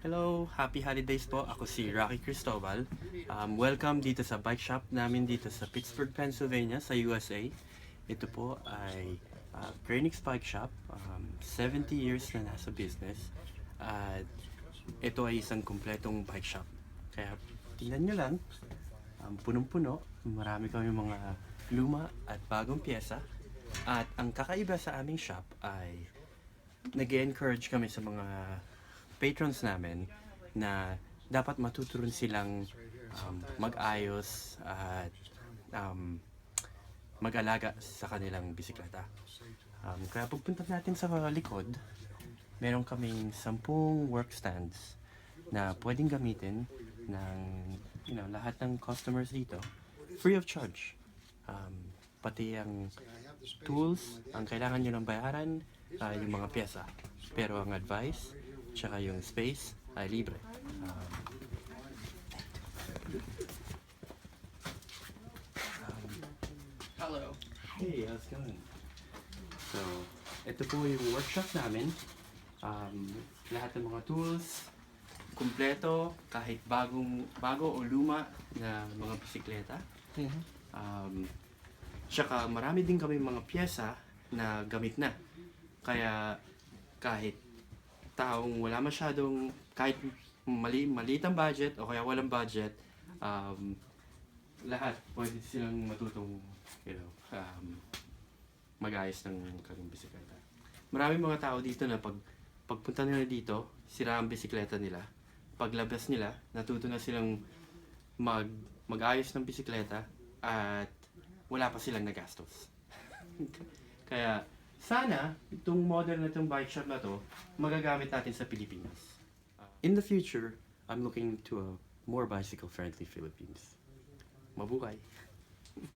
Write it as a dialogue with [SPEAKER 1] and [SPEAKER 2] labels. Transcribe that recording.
[SPEAKER 1] Hello, happy holidays po. Ako si Rocky Cristobal. Welcome dito sa bike shop namin dito sa Pittsburgh, Pennsylvania sa USA. Ito po ay Granix Bike Shop. 70 years na nasa business. At ito ay isang kumpletong bike shop. Kaya tingnan nyo lang, punong-puno. Marami kami mga luma at bagong pyesa. At ang kakaiba sa aming shop ay nag-encourage kami sa mga patrons namin na dapat matutunan silang mag-ayos at mag-alaga sa kanilang bisikleta. Kaya pagpunta natin sa likod, meron kaming 10 work stands na pwedeng gamitin ng lahat ng customers dito free of charge. Pati ang tools, ang kailangan nyo ng bayaran, yung mga pyesa. Pero ang advice, tsaka yung space ay libre.
[SPEAKER 2] Hello.
[SPEAKER 1] Hey, how's it going? So, ito po yung workshop namin. Lahat ng mga tools, kumpleto, kahit bago o luma na mga bisikleta. Tsaka marami din kami mga pyesa na gamit na. Kaya kahit taong wala masyadong, kahit maliit ang budget o kaya walang budget, lahat pwede silang matutong mag-ayos ng kanilang bisikleta. Maraming mga tao dito na pagpunta nila dito, sira ang bisikleta nila. Paglabas nila, natuto na silang mag-ayos ng bisikleta at wala pa silang nagastos. Kaya sana itong model na itong bike shop na to magagamit natin sa Pilipinas. In the future, I'm looking to a more bicycle-friendly Philippines. Mabuhay!